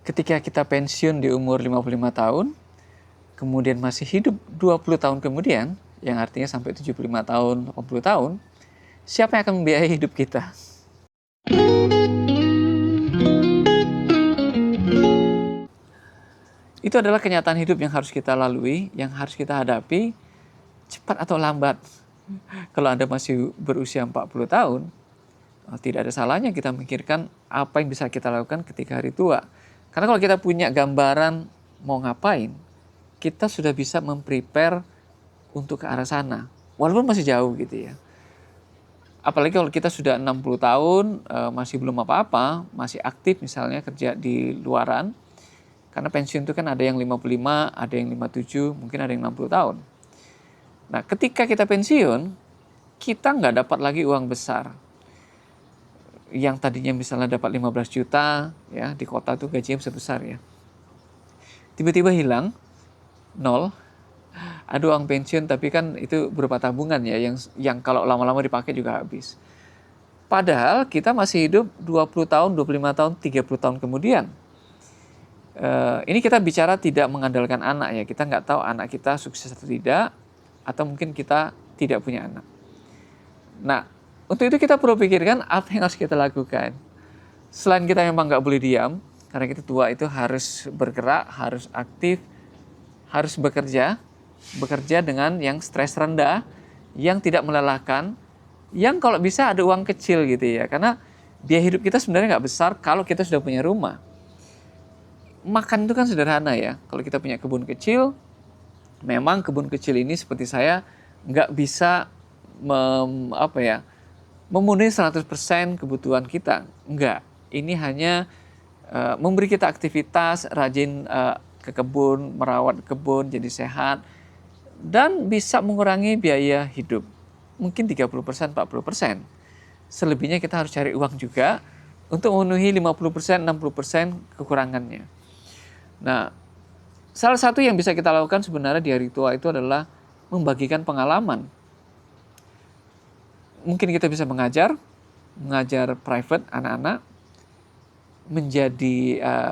ketika kita pensiun di umur 55 tahun, kemudian masih hidup 20 tahun kemudian, yang artinya sampai 75 tahun, 80 tahun, siapa yang akan membiayai hidup kita? Itu adalah kenyataan hidup yang harus kita lalui, yang harus kita hadapi, cepat atau lambat. Kalau Anda masih berusia 40 tahun, tidak ada salahnya kita memikirkan apa yang bisa kita lakukan ketika hari tua. Karena kalau kita punya gambaran mau ngapain, kita sudah bisa memprepare untuk ke arah sana. Walaupun masih jauh gitu ya. Apalagi kalau kita sudah 60 tahun, masih belum apa-apa, masih aktif misalnya kerja di luaran. Karena pensiun itu kan ada yang 55, ada yang 57, mungkin ada yang 60 tahun. Nah, ketika kita pensiun, kita nggak dapat lagi uang besar. Yang tadinya misalnya dapat 15 juta, ya di kota itu gajinya besar ya. Tiba-tiba hilang, nol. Ada uang pensiun tapi kan itu berupa tabungan ya, yang kalau lama-lama dipakai juga habis. Padahal kita masih hidup 20 tahun, 25 tahun, 30 tahun kemudian. Ini kita bicara tidak mengandalkan anak ya, kita nggak tahu anak kita sukses atau tidak, atau mungkin kita tidak punya anak. Nah, untuk itu kita perlu pikirkan apa yang harus kita lakukan. Selain kita memang nggak boleh diam, karena kita tua itu harus bergerak, harus aktif, harus bekerja dengan yang stres rendah, yang tidak melelahkan, yang kalau bisa ada uang kecil gitu ya, karena biaya hidup kita sebenarnya nggak besar kalau kita sudah punya rumah. Makan itu kan sederhana ya. Kalau kita punya kebun kecil, memang kebun kecil ini seperti saya nggak bisa memenuhi 100% kebutuhan kita. Enggak. Ini hanya memberi kita aktivitas, rajin ke kebun, merawat kebun jadi sehat, dan bisa mengurangi biaya hidup. Mungkin 30%, 40%. Selebihnya kita harus cari uang juga untuk memenuhi 50%, 60% kekurangannya. Nah, salah satu yang bisa kita lakukan sebenarnya di hari tua itu adalah membagikan pengalaman. Mungkin kita bisa mengajar private anak-anak,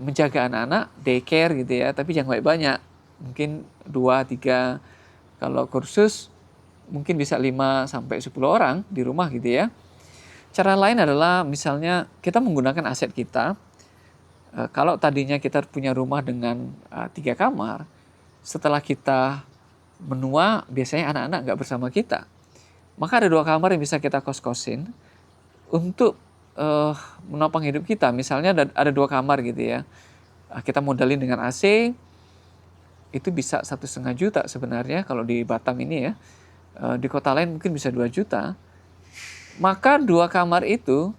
menjaga anak-anak, daycare gitu ya, tapi jangan banyak-banyak. Mungkin 2, 3, kalau kursus mungkin bisa 5 sampai 10 orang di rumah gitu ya. Cara lain adalah misalnya kita menggunakan aset kita. Kalau tadinya kita punya rumah dengan 3 kamar, setelah kita menua, biasanya anak-anak nggak bersama kita. Maka ada 2 kamar yang bisa kita kos-kosin untuk menopang hidup kita. Misalnya ada 2 kamar gitu ya. Kita modalin dengan AC, itu bisa 1,5 juta sebenarnya kalau di Batam ini ya. Di kota lain mungkin bisa 2 juta. Maka 2 kamar itu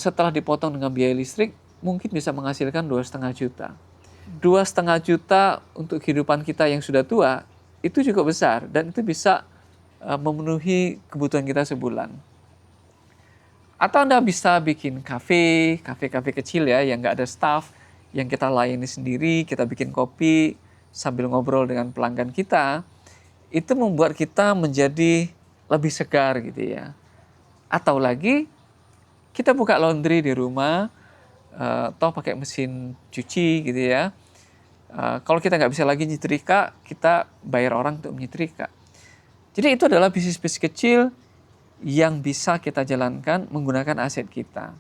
setelah dipotong dengan biaya listrik, mungkin bisa menghasilkan 2,5 juta. 2,5 juta untuk kehidupan kita yang sudah tua, itu cukup besar. Dan itu bisa memenuhi kebutuhan kita sebulan. Atau Anda bisa bikin kafe kecil ya, yang nggak ada staff, yang kita layani sendiri, kita bikin kopi, sambil ngobrol dengan pelanggan kita. Itu membuat kita menjadi lebih segar gitu ya. Atau lagi, kita buka laundry di rumah, atau pakai mesin cuci gitu ya. Kalau kita nggak bisa lagi nyetrika, kita bayar orang untuk menyetrika. Jadi itu adalah bisnis-bisnis kecil yang bisa kita jalankan menggunakan aset kita.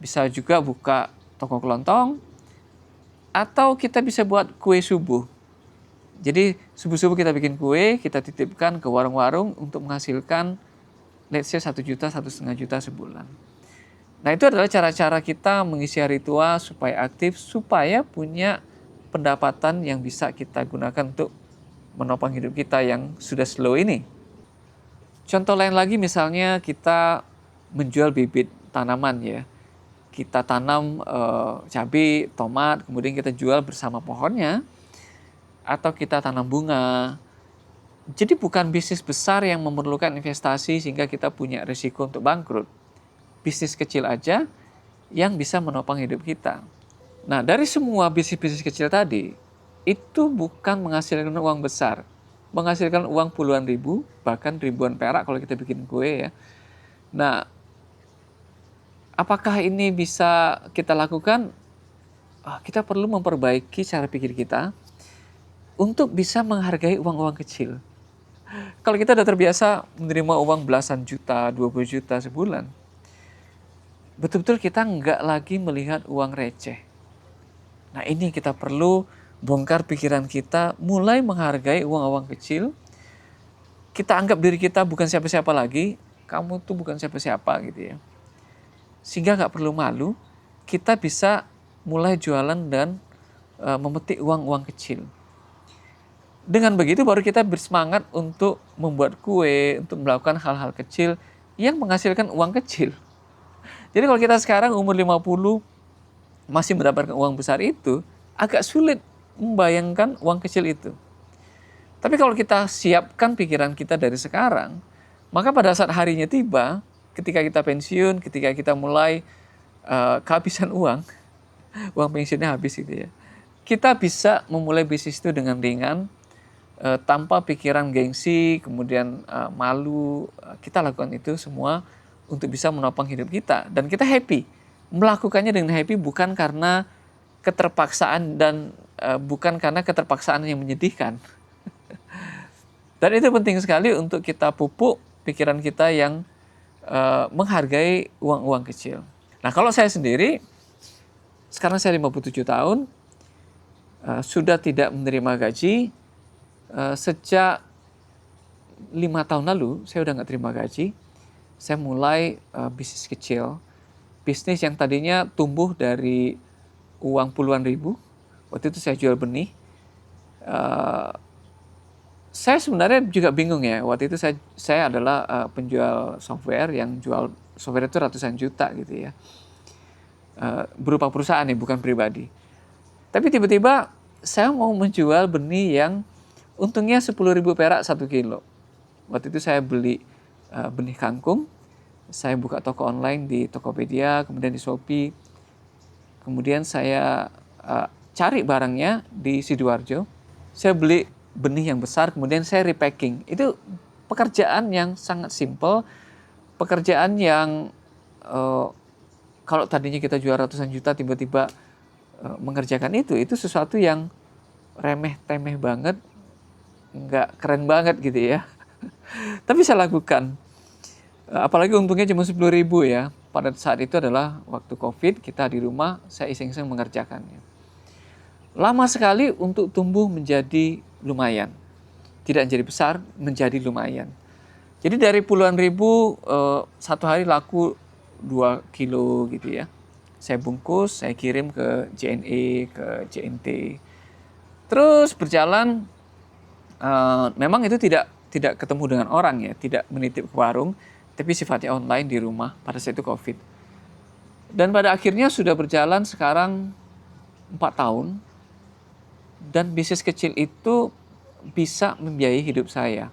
Bisa juga buka toko kelontong, atau kita bisa buat kue subuh. Jadi subuh-subuh kita bikin kue, kita titipkan ke warung-warung untuk menghasilkan let's say 1 juta, 1,5 juta sebulan. Nah, itu adalah cara-cara kita mengisi hari tua supaya aktif, supaya punya pendapatan yang bisa kita gunakan untuk menopang hidup kita yang sudah slow ini. Contoh lain lagi misalnya kita menjual bibit tanaman ya. Kita tanam cabai, tomat, kemudian kita jual bersama pohonnya, atau kita tanam bunga. Jadi bukan bisnis besar yang memerlukan investasi sehingga kita punya risiko untuk bangkrut. Bisnis kecil aja yang bisa menopang hidup kita. Nah, dari semua bisnis-bisnis kecil tadi, itu bukan menghasilkan uang besar. Menghasilkan uang puluhan ribu, bahkan ribuan perak kalau kita bikin kue ya. Nah, apakah ini bisa kita lakukan? kita perlu memperbaiki cara pikir kita untuk bisa menghargai uang-uang kecil. Kalau kita udah terbiasa menerima uang belasan juta, 20 juta sebulan, betul-betul kita nggak lagi melihat uang receh. Nah ini kita perlu bongkar pikiran kita, mulai menghargai uang-uang kecil. Kita anggap diri kita bukan siapa-siapa lagi, kamu tuh bukan siapa-siapa gitu ya. Sehingga nggak perlu malu, kita bisa mulai jualan dan memetik uang-uang kecil. Dengan begitu baru kita bersemangat untuk membuat kue, untuk melakukan hal-hal kecil yang menghasilkan uang kecil. Jadi kalau kita sekarang umur 50 masih mendapatkan uang besar itu, agak sulit membayangkan uang kecil itu. Tapi kalau kita siapkan pikiran kita dari sekarang, maka pada saat harinya tiba, ketika kita pensiun, ketika kita mulai kehabisan uang pensiunnya habis gitu ya, kita bisa memulai bisnis itu dengan ringan, tanpa pikiran gengsi, kemudian malu. Kita lakukan itu semua untuk bisa menopang hidup kita. Dan kita happy. Melakukannya dengan happy bukan karena keterpaksaan dan bukan karena keterpaksaan yang menyedihkan. Dan itu penting sekali untuk kita pupuk pikiran kita yang menghargai uang-uang kecil. Nah kalau saya sendiri, sekarang saya 57 tahun, sudah tidak menerima gaji. Sejak 5 tahun lalu, saya udah nggak terima gaji. Saya mulai bisnis kecil. Bisnis yang tadinya tumbuh dari uang puluhan ribu. Waktu itu saya jual benih. Saya sebenarnya juga bingung ya. Waktu itu saya adalah penjual software yang jual software itu ratusan juta gitu ya. Berupa perusahaan ya, bukan pribadi. Tapi tiba-tiba saya mau menjual benih yang untungnya 10.000 perak 1 kilo. Waktu itu saya beli benih kangkung. Saya buka toko online di Tokopedia, kemudian di Shopee. Kemudian saya cari barangnya di Sidoarjo. Saya beli benih yang besar, kemudian saya repacking. Itu pekerjaan yang sangat simple, pekerjaan yang kalau tadinya kita jual ratusan juta, tiba-tiba mengerjakan itu sesuatu yang remeh-temeh banget, nggak keren banget gitu ya. Tapi saya lakukan. Apalagi untungnya cuma 10.000 ya. Pada saat itu adalah waktu COVID, kita di rumah, saya iseng-iseng mengerjakannya. Lama sekali untuk tumbuh menjadi lumayan. Tidak menjadi besar, menjadi lumayan. Jadi dari puluhan ribu, satu hari laku 2 kilo gitu ya. Saya bungkus, saya kirim ke JNE, ke JNT. Terus berjalan, memang itu tidak ketemu dengan orang ya, tidak menitip ke warung, tapi sifatnya online di rumah pada saat itu COVID. Dan pada akhirnya sudah berjalan sekarang 4 tahun, dan bisnis kecil itu bisa membiayai hidup saya.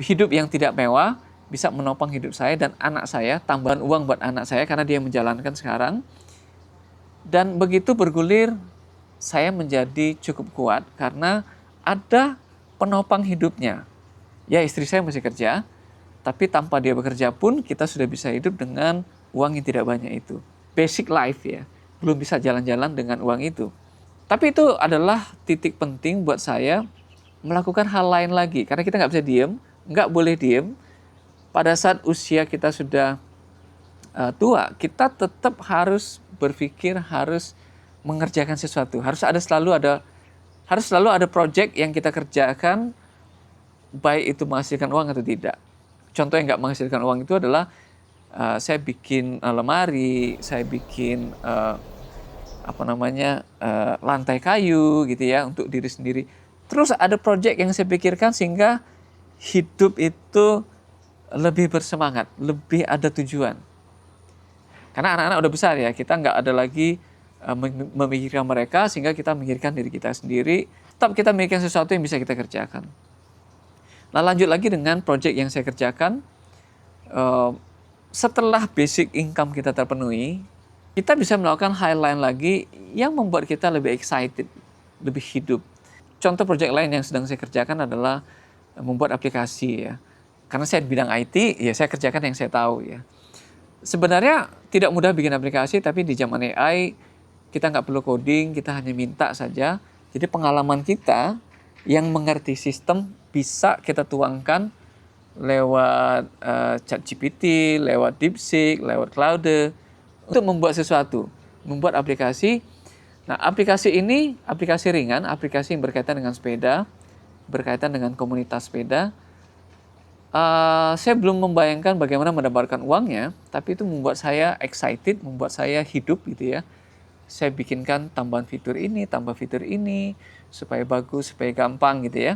Hidup yang tidak mewah, bisa menopang hidup saya dan anak saya, tambahan uang buat anak saya karena dia menjalankan sekarang. Dan begitu bergulir, saya menjadi cukup kuat karena ada penopang hidupnya. Ya istri saya masih kerja, tapi tanpa dia bekerja pun kita sudah bisa hidup dengan uang yang tidak banyak itu. Basic life ya, belum bisa jalan-jalan dengan uang itu. Tapi itu adalah titik penting buat saya melakukan hal lain lagi. Karena kita nggak bisa diem, nggak boleh diem. Pada saat usia kita sudah tua, kita tetap harus berpikir, harus mengerjakan sesuatu. Harus selalu ada project yang kita kerjakan, baik itu menghasilkan uang atau tidak. Contoh yang nggak menghasilkan uang itu adalah saya bikin lemari, saya bikin lantai kayu gitu ya untuk diri sendiri. Terus ada project yang saya pikirkan sehingga hidup itu lebih bersemangat, lebih ada tujuan. Karena anak-anak udah besar ya, kita nggak ada lagi memikirkan mereka sehingga kita memikirkan diri kita sendiri. Tetap kita memikirkan sesuatu yang bisa kita kerjakan. Nah lanjut lagi dengan project yang saya kerjakan. Setelah basic income kita terpenuhi, kita bisa melakukan hal lain lagi yang membuat kita lebih excited, lebih hidup. Contoh project lain yang sedang saya kerjakan adalah membuat aplikasi ya. Karena saya di bidang IT, ya saya kerjakan yang saya tahu ya. Sebenarnya tidak mudah bikin aplikasi, tapi di zaman AI kita nggak perlu coding, kita hanya minta saja. Jadi pengalaman kita yang mengerti sistem bisa kita tuangkan lewat ChatGPT, lewat DeepSeek, lewat Claude untuk membuat sesuatu, membuat aplikasi. Nah, aplikasi ini aplikasi ringan, aplikasi yang berkaitan dengan sepeda, berkaitan dengan komunitas sepeda. Saya belum membayangkan bagaimana mendapatkan uangnya, tapi itu membuat saya excited, membuat saya hidup gitu ya. Saya bikinkan tambahan fitur ini, tambah fitur ini, supaya bagus, supaya gampang gitu ya.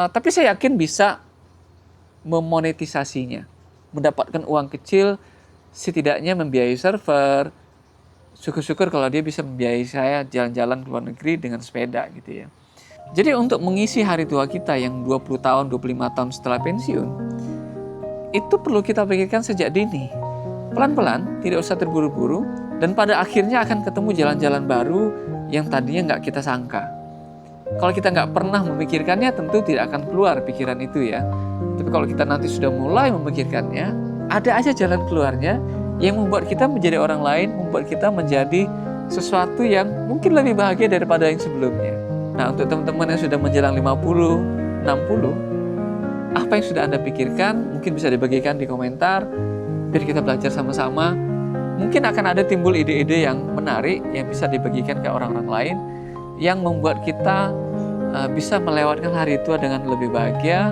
Tapi saya yakin bisa memonetisasinya, mendapatkan uang kecil, setidaknya membiayai server. Syukur-syukur kalau dia bisa membiayai saya jalan-jalan ke luar negeri dengan sepeda gitu ya. Jadi untuk mengisi hari tua kita yang 20 tahun, 25 tahun setelah pensiun, itu perlu kita pikirkan sejak dini. Pelan-pelan, tidak usah terburu-buru, dan pada akhirnya akan ketemu jalan-jalan baru yang tadinya nggak kita sangka. Kalau kita nggak pernah memikirkannya, tentu tidak akan keluar pikiran itu ya. Tapi kalau kita nanti sudah mulai memikirkannya, ada aja jalan keluarnya yang membuat kita menjadi orang lain, membuat kita menjadi sesuatu yang mungkin lebih bahagia daripada yang sebelumnya. Nah, untuk teman-teman yang sudah menjelang 50, 60, apa yang sudah Anda pikirkan mungkin bisa dibagikan di komentar, biar kita belajar sama-sama. Mungkin akan ada timbul ide-ide yang menarik yang bisa dibagikan ke orang-orang lain, yang membuat kita bisa melewatkan hari tua dengan lebih bahagia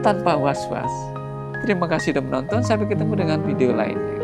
tanpa was-was. Terima kasih sudah menonton, sampai ketemu dengan video lainnya.